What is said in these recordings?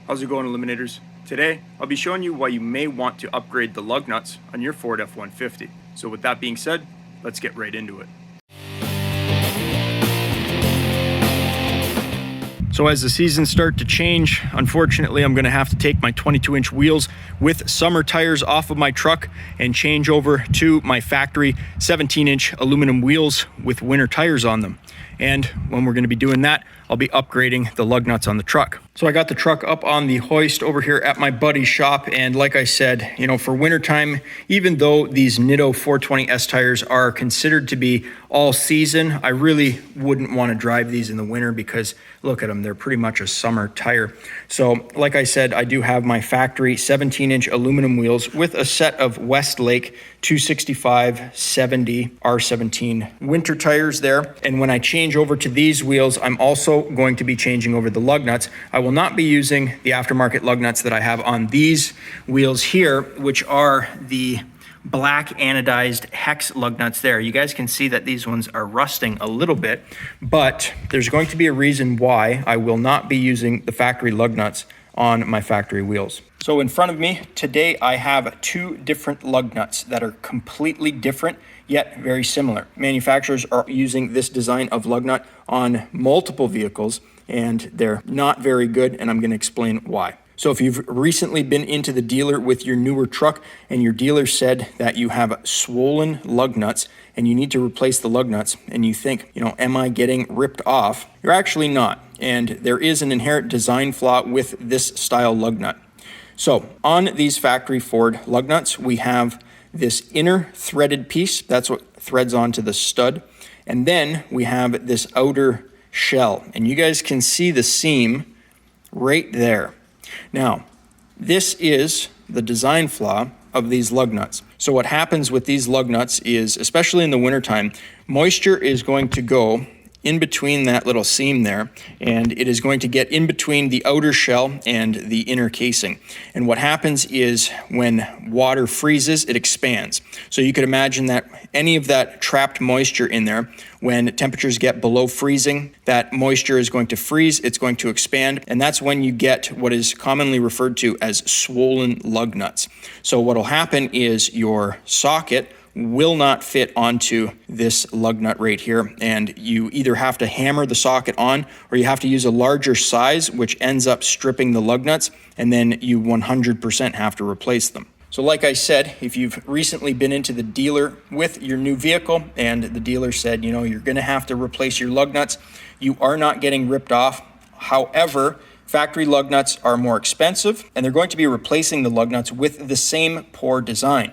How's it going, Eliminators? Today, I'll be showing you why you may want to upgrade the lug nuts on your Ford F150. So with that being said, let's get right into it. So as the seasons start to change, unfortunately, I'm going to have to take my 22-inch wheels with summer tires off of my truck and change over to my factory 17-inch aluminum wheels with winter tires on them. And when we're going to be doing that, I'll be upgrading the lug nuts on the truck. So I got the truck up on the hoist over here at my buddy's shop. And like I said, you know, for wintertime, even though these Nitto 420S tires are considered to be all season, I really wouldn't want to drive these in the winter because look at them, they're pretty much a summer tire. So like I said, I do have my factory 17-inch aluminum wheels with a set of Westlake 265/70 R17 winter tires there. And when I change over to these wheels, I'm also going to be changing over the lug nuts. I will not be using the aftermarket lug nuts that I have on these wheels here, which are the black anodized hex lug nuts there. You guys can see that these ones are rusting a little bit, but there's going to be a reason why I will not be using the factory lug nuts on my factory wheels. So in front of me today, I have two different lug nuts that are completely different, yet very similar. Manufacturers are using this design of lug nut on multiple vehicles, and they're not very good, and I'm going to explain why. So if you've recently been into the dealer with your newer truck and your dealer said that you have swollen lug nuts and you need to replace the lug nuts and you think, you know, am I getting ripped off? You're actually not. And there is an inherent design flaw with this style lug nut. So on these factory Ford lug nuts, we have this inner threaded piece. That's what threads onto the stud. And then we have this outer shell. And you guys can see the seam right there. Now, this is the design flaw of these lug nuts. So what happens with these lug nuts is, especially in the wintertime, moisture is going to go in between that little seam there, and it is going to get in between the outer shell and the inner casing. And what happens is when water freezes, it expands. So you could imagine that any of that trapped moisture in there, when temperatures get below freezing, that moisture is going to freeze, it's going to expand, and that's when you get what is commonly referred to as swollen lug nuts. So what'll happen is your socket will not fit onto this lug nut right here, and you either have to hammer the socket on or you have to use a larger size, which ends up stripping the lug nuts, and then you 100% have to replace them. So like I said, if you've recently been into the dealer with your new vehicle and the dealer said, you know, you're going to have to replace your lug nuts, you are not getting ripped off. However, factory lug nuts are more expensive and they're going to be replacing the lug nuts with the same poor design.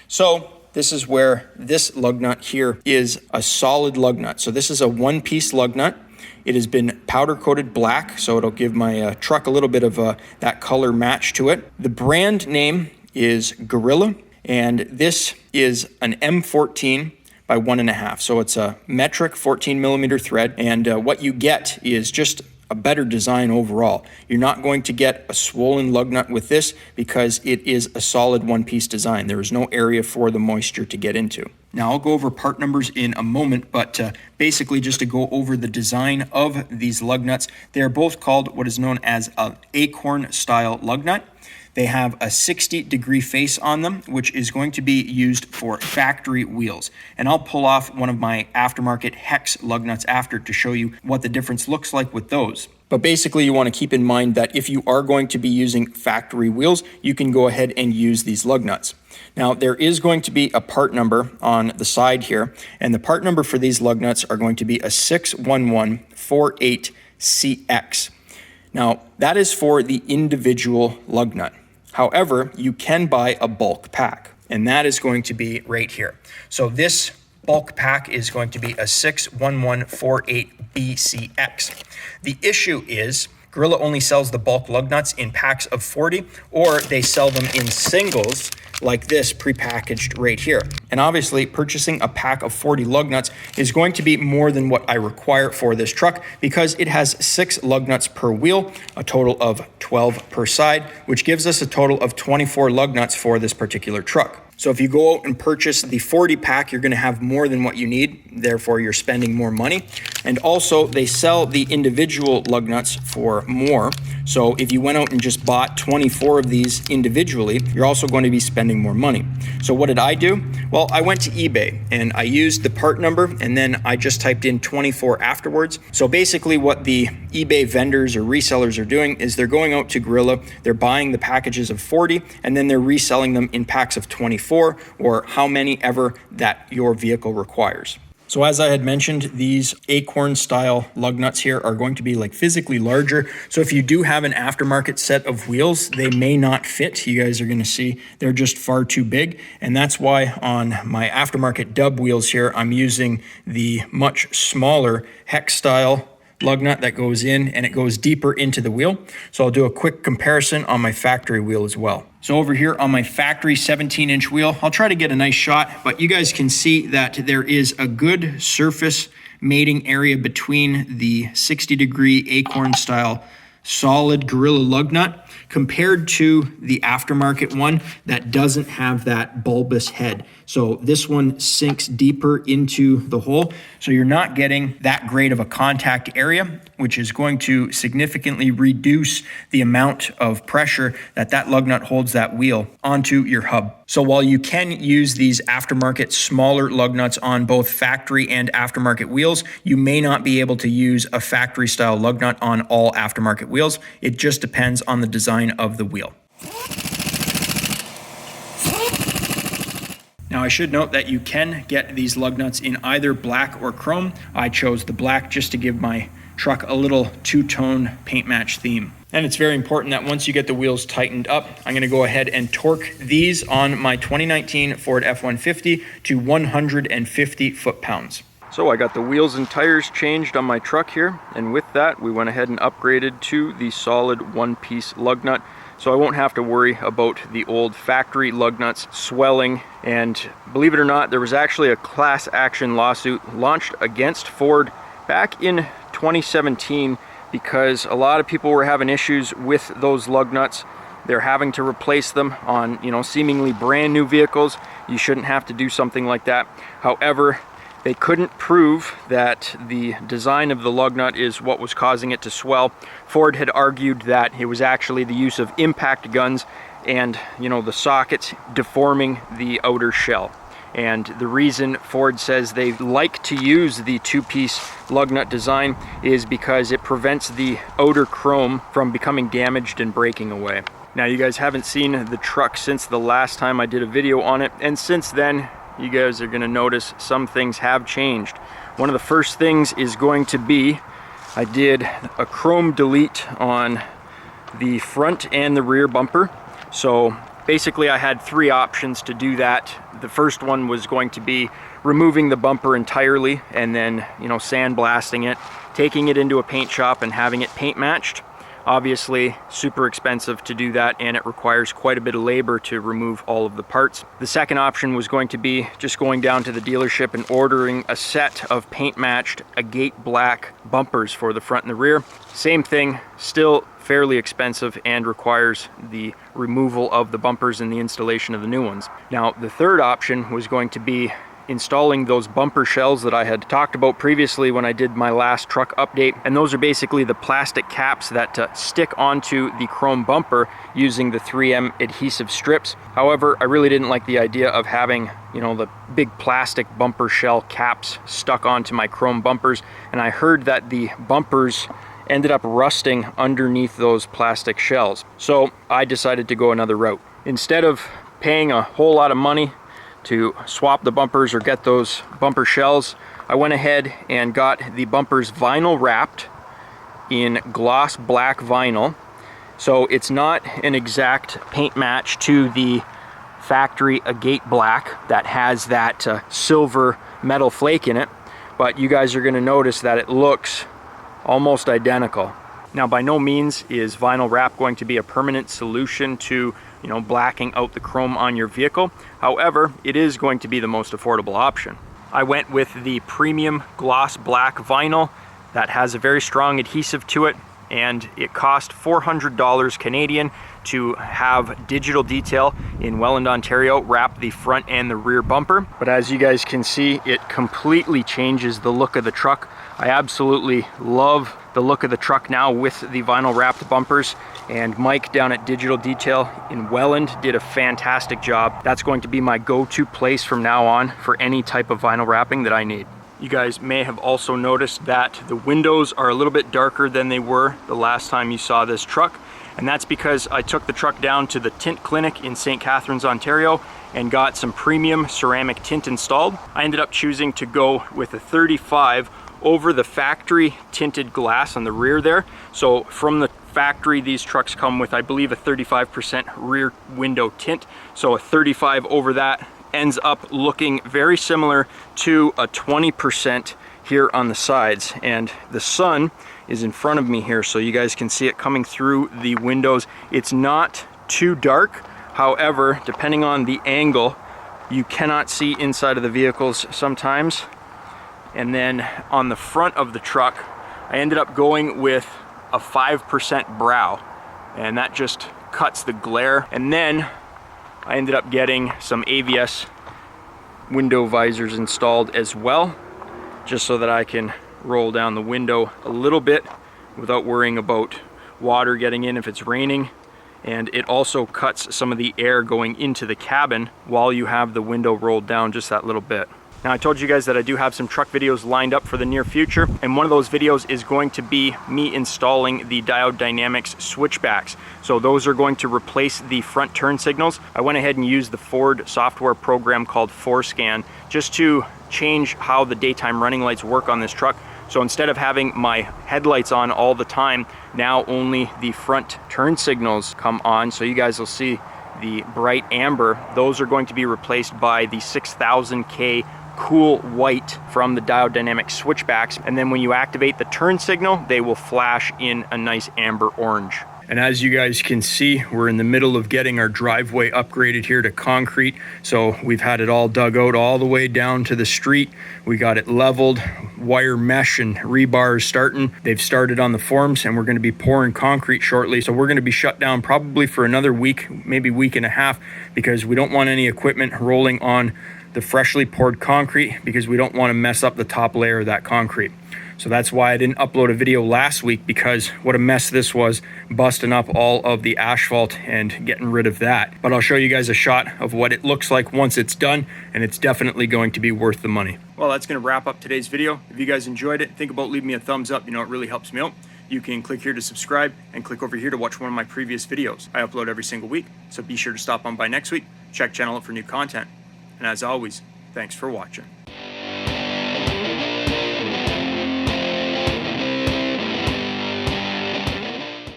So this is where this lug nut here is a solid lug nut. So this is a one-piece lug nut. It has been powder coated black, so it'll give my truck a little bit of that color match to it. The brand name is Gorilla, and this is an M14 by 1.5. So it's a metric 14 millimeter thread, and what you get is just a better design overall. You're not going to get a swollen lug nut with this because it is a solid one-piece design. There is no area for the moisture to get into. Now I'll go over part numbers in a moment, but basically just to go over the design of these lug nuts, they are both called what is known as an Acorn style lug nut. They have a 60-degree face on them, which is going to be used for factory wheels. And I'll pull off one of my aftermarket hex lug nuts after to show you what the difference looks like with those. But basically you want to keep in mind that if you are going to be using factory wheels, you can go ahead and use these lug nuts. Now there is going to be a part number on the side here, and the part number for these lug nuts are going to be a 61148CX. Now that is for the individual lug nut. However, you can buy a bulk pack, and that is going to be right here. So this bulk pack is going to be a 61148BCX. The issue is Gorilla only sells the bulk lug nuts in packs of 40, or they sell them in singles like this prepackaged right here. And obviously purchasing a pack of 40 lug nuts is going to be more than what I require for this truck because it has 6 lug nuts per wheel, a total of 12 per side, which gives us a total of 24 lug nuts for this particular truck. So if you go out and purchase the 40 pack, you're going to have more than what you need. Therefore, you're spending more money. And also they sell the individual lug nuts for more. So if you went out and just bought 24 of these individually, you're also going to be spending more money. So what did I do? Well, I went to eBay and I used the part number, and then I just typed in 24 afterwards. So basically what the eBay vendors or resellers are doing is they're going out to Gorilla, they're buying the packages of 40, and then they're reselling them in packs of 24, or how many ever that your vehicle requires. So as I had mentioned, these Acorn style lug nuts here are going to be like physically larger. So if you do have an aftermarket set of wheels, they may not fit. You guys are going to see they're just far too big. And that's why on my aftermarket dub wheels here, I'm using the much smaller hex style lug nut that goes in and it goes deeper into the wheel. So I'll do a quick comparison on my factory wheel as well. So over here on my factory 17-inch wheel, I'll try to get a nice shot, but you guys can see that there is a good surface mating area between the 60-degree Acorn style solid Gorilla lug nut compared to the aftermarket one that doesn't have that bulbous head. So this one sinks deeper into the hole. So you're not getting that great of a contact area, which is going to significantly reduce the amount of pressure that that lug nut holds that wheel onto your hub. So while you can use these aftermarket smaller lug nuts on both factory and aftermarket wheels, you may not be able to use a factory style lug nut on all aftermarket wheels. It just depends on the design of the wheel. Now I should note that you can get these lug nuts in either black or chrome. I chose the black just to give my truck a little two-tone paint match theme. And it's very important that once you get the wheels tightened up, I'm going to go ahead and torque these on my 2019 Ford F150 to 150 foot-pounds. So I got the wheels and tires changed on my truck here, and with that we went ahead and upgraded to the solid one-piece lug nut. So I won't have to worry about the old factory lug nuts swelling. And believe it or not, there was actually a class action lawsuit launched against Ford back in 2017 because a lot of people were having issues with those lug nuts. They're having to replace them on, seemingly brand new vehicles. You shouldn't have to do something like that. However, they couldn't prove that the design of the lug nut is what was causing it to swell. Ford had argued that it was actually the use of impact guns and, the sockets deforming the outer shell. And the reason Ford says they like to use the two-piece lug nut design is because it prevents the outer chrome from becoming damaged and breaking away. Now, you guys haven't seen the truck since the last time I did a video on it, and since then, you guys are gonna notice some things have changed. One of the first things is going to be, I did a chrome delete on the front and the rear bumper. So basically I had three options to do that. The first one was going to be removing the bumper entirely and then, sandblasting it, taking it into a paint shop and having it paint matched. Obviously, super expensive to do that, and it requires quite a bit of labor to remove all of the parts. The second option was going to be just going down to the dealership and ordering a set of paint matched agate black bumpers for the front and the rear. Same thing, still fairly expensive and requires the removal of the bumpers and the installation of the new ones. Now, the third option was going to be installing those bumper shells that I had talked about previously when I did my last truck update. And those are basically the plastic caps that stick onto the chrome bumper using the 3M adhesive strips. However, I really didn't like the idea of having, the big plastic bumper shell caps stuck onto my chrome bumpers. And I heard that the bumpers ended up rusting underneath those plastic shells. So I decided to go another route. Instead of paying a whole lot of money to swap the bumpers or get those bumper shells, I went ahead and got the bumpers vinyl wrapped in gloss black vinyl. So it's not an exact paint match to the factory agate black that has that silver metal flake in it, but you guys are going to notice that it looks almost identical. Now, by no means is vinyl wrap going to be a permanent solution to blacking out the chrome on your vehicle. However, it is going to be the most affordable option. I went with the premium gloss black vinyl that has a very strong adhesive to it, and it cost $400 Canadian to have digital detail in Welland, Ontario wrap the front and the rear bumper. But as you guys can see, it completely changes the look of the truck. I absolutely love the look of the truck now with the vinyl wrapped bumpers, and Mike down at Digital Detail in Welland did a fantastic job. That's going to be my go-to place from now on for any type of vinyl wrapping that I need. You guys may have also noticed that the windows are a little bit darker than they were the last time you saw this truck, and that's because I took the truck down to the Tint clinic in St. Catharines, Ontario, and got some premium ceramic tint installed. I ended up choosing to go with a 35 over the factory tinted glass on the rear there. So from the factory, these trucks come with, I believe, a 35% rear window tint. So a 35 over that ends up looking very similar to a 20% here on the sides. And the sun is in front of me here, so you guys can see it coming through the windows. It's not too dark. However, depending on the angle, you cannot see inside of the vehicles sometimes. And then on the front of the truck, I ended up going with a 5% brow, and that just cuts the glare. And then I ended up getting some AVS window visors installed as well, just so that I can roll down the window a little bit without worrying about water getting in if it's raining. And it also cuts some of the air going into the cabin while you have the window rolled down just that little bit. Now, I told you guys that I do have some truck videos lined up for the near future, and one of those videos is going to be me installing the Diode Dynamics switchbacks. So those are going to replace the front turn signals. I went ahead and used the Ford software program called ForScan just to change how the daytime running lights work on this truck. So instead of having my headlights on all the time, now only the front turn signals come on. So you guys will see the bright amber. Those are going to be replaced by the 6000K cool white from the Diode Dynamics switchbacks. And then when you activate the turn signal, they will flash in a nice amber orange. And as you guys can see, we're in the middle of getting our driveway upgraded here to concrete. So we've had it all dug out all the way down to the street. We got it leveled, wire mesh and rebar is starting. They've started on the forms, and we're going to be pouring concrete shortly. So we're going to be shut down probably for another week, maybe week and a half, because we don't want any equipment rolling on the freshly poured concrete, because we don't want to mess up the top layer of that concrete. So that's why I didn't upload a video last week, because what a mess this was, busting up all of the asphalt and getting rid of that. But I'll show you guys a shot of what it looks like once it's done, and it's definitely going to be worth the money. Well, that's going to wrap up today's video. If you guys enjoyed it, think about leaving me a thumbs up. You know, it really helps me out. You can click here to subscribe and click over here to watch one of my previous videos. I upload every single week, so be sure to stop on by next week. Check channel out for new content. And as always, thanks for watching.